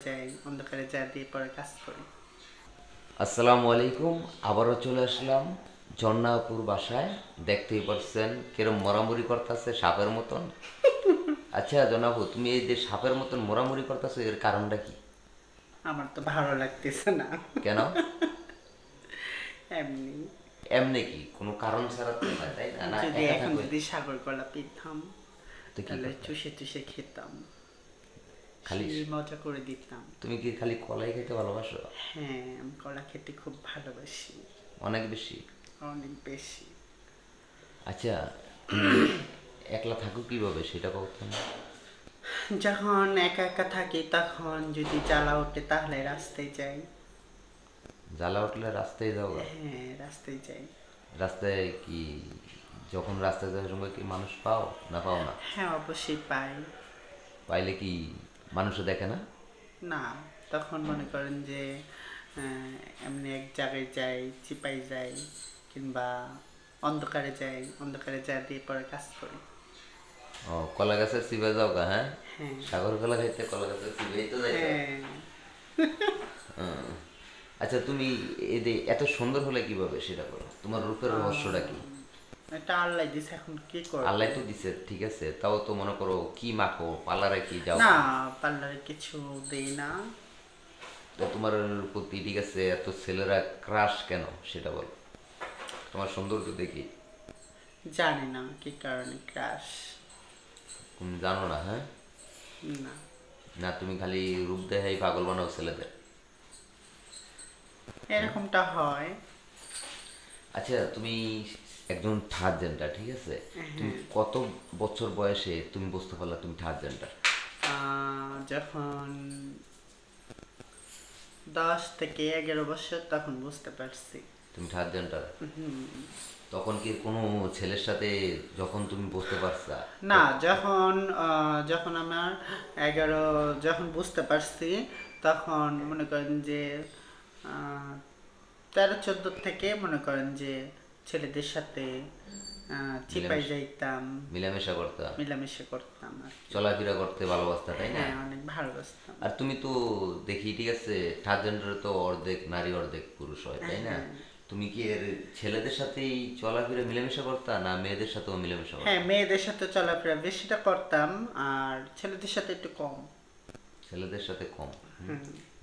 যাই, অন্ধকারে যা দিয়ে পরে কাজ করি। আসসালামু আলাইকুম। আবারও চলে আসলাম ঝর্ণাপুর বাসায়। দেখতেই পারছেন কিরম মরামরি করতেছে সাপের মতন। আচ্ছা জনাবু, তুমি এই যে সাপের মতন মোরামুরি করতেছো, এর কারণটা কি? আমার তো ভালো লাগতেছে না, কেন? এমনি। এমনি কি কোনো কারণ ছাড়া তো নয়, তাই না? না যদি একা এখন থাকো? যদি সাগর কলা পেতাম তো কি তাহলে করতে? চুষে চুষে খেতাম, খালি সেই মজা করে দিতাম। তুমি কি খালি কলাই খেতে ভালোবাসো? হ্যাঁ, আমি কলা খেতে খুব ভালোবাসি, অনেক বেশি? অনেক বেশি। আচ্ছা, তুমি একলা থাকো কিভাবে সেটা বলতো না? যখন একা একা থাকি তখন যদি জ্বালা ওঠে তাহলে রাস্তায় যাই। জ্বালা উঠলে রাস্তায় যাও গা? হ্যাঁ, রাস্তায় যাই। রাস্তায় কি, যখন রাস্তায় যাওয়ার সময় কি মানুষ পাও না পাও না? হ্যাঁ, অবশ্যই পাই। পাইলে কি মানুষও দেখে না? না, তখন মনে করেন যে আহ, এমনি এক জায়গায় যাই, চিপাই যাই, কিংবা অন্ধকারে যাই, অন্ধকারে যা দিয়ে পরে কাজ করি। ও, কলা গাছের চিবে যাও গা? হ্যাঁ, হ্যাঁ, সাগর কলা খাইতে কলা গাছের চিবেই তো যাইতো। হ্যাঁ। আচ্ছা, তুমি এই যে এত সুন্দর হলে কিভাবে সেটা করো? তোমার রূপের রহস্যটা কি? এটা আল্লাহ দিছে, এখন কি করব। আল্লাহ তো দিছে, ঠিক আছে, তাও তো মনে করো কি মাখো, পার্লারে কি যাও না, কি? পার্লারে কিছু দেই না। তো তোমার প্রতি, ঠিক আছে, এত ছেলেরা ক্রাশ কেন সেটা বলো। তোমার সৌন্দর্য দেখি। জানি না কি কারণে ক্রাশ। তুমি জানো না? হ্যাঁ, না, না তুমি খালি রূপ দেখাই পাগল বানাও ছেলেদের। এরকমটা হয়। আচ্ছা, তুমি একজন থার্ড জেন্ডার, ঠিক আছে, তুমি হ্যাঁ, কত বছর বয়সে তুমি বুঝতে পারলা তুমি থার্ড জেন্ডার? যখন 10 থেকে 11 বছর তখন বুঝতে পারছি। তুমি থার্ড জেন্ডার? তখন কি কোনো ছেলের সাথে যখন তুমি বুঝতে পারছা? না, যখন যখন আমার 11, যখন বুঝতে পারছি তখন মনে করেন যে 13-14 থেকে মনে করেন যে ছেলেদের সাথে চিপাই মিলামেশা, যাইতাম, মিলামেশা করতা, মিলামিশা করতাম আর কি। চলাফেরা করতে ভালোবাসতা, তাই না? হ্যাঁ, অনেক ভালোবাসতাম। আর তুমি তো দেখি, ঠিক আছে, থার্ড জেন্ডারে তো অর্ধেক নারী অর্ধেক পুরুষ হয়, তাই না? হ্যাঁ, তুমি কি এর ছেলেদের সাথেই চলাফেরা মিলামেশা করতা না মেয়েদের সাথেও মিলামেশা হ্যাঁ, করতা? মেয়েদের সাথে চলাফেরা বেশিটা করতাম, আর ছেলেদের সাথে একটু কম। ছেলেদের সাথে কম?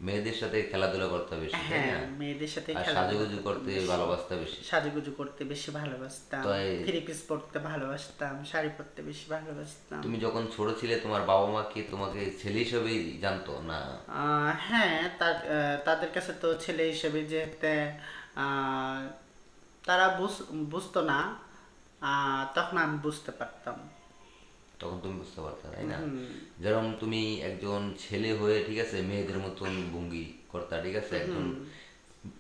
মেয়েদের সাথে খেলাধুলা করতে বেশি, তাই হ্যাঁ, না? মেয়েদের সাথে আর খেলাধুলা সাজুগুজু করতাম করতে বেশি। ভালোবাসতে বেশি। সাজুগুজু করতে বেশি ভালোবাসতাম, তো থ্রি পিস পরতে ভালোবাসতাম, শাড়ি পরতে বেশি ভালোবাসতাম। তুমি যখন ছোট ছিলে তোমার বাবা মা কি তোমাকে ছেলে হিসেবেই জানতো না? হ্যাঁ, তাদের কাছে তো ছেলে হিসেবে যেতে আহ, তারা বুঝতো না, তখন আমি বুঝতে পারতাম। তখন তুমি বুঝতে পারতে, তাই না? হুম, যেরকম তুমি একজন ছেলে হয়ে, ঠিক আছে, মেয়েদের মতন ভঙ্গি করতা, ঠিক আছে, একজন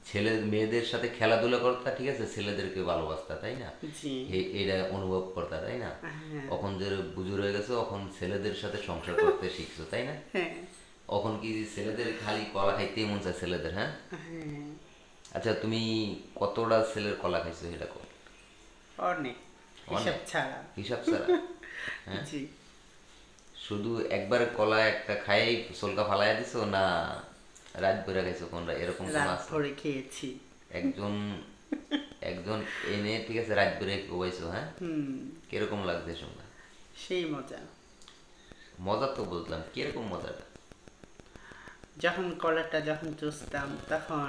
ছেলে মেয়েদের সাথে খেলাধুলা করতা, ঠিক আছে, ছেলেদেরকে ভালোবাসতা, তাই না? জি, এটা অনুভব করতা, তাই না? হ্যাঁ, এখন যে বুজুর হয়ে গেছো, এখন ছেলেদের সাথে সংসার করতে শিখছো, তাই না? হ্যাঁ, এখন কি ছেলেদের খালি কলা খাইতেই মন চায় ছেলেদের? হ্যাঁ। হ্যাঁ, আচ্ছা, তুমি কতটা ছেলের কলা খাইছো সেটা কো? অনেক, হিসাব অনেক? ছাড়া। হিসাব ছাড়া? হ্যাঁ। জি, শুধু একবার কলা একটা খাই সোলকা ফালাইয়া দিছো না রাত ভরে খাইছো, কোনটা এরকম কোন রাত আছে? ভরে খেয়েছি। একজন একজন এনে, ঠিক আছে, রাত ভরে খাইছো, হ্যাঁ? হুম, কিরকম লাগছে শুনলা? সেই মজা। মজা তো বুঝলাম, কিরকম মজাটা? যখন কলাটা যখন চুষতাম তখন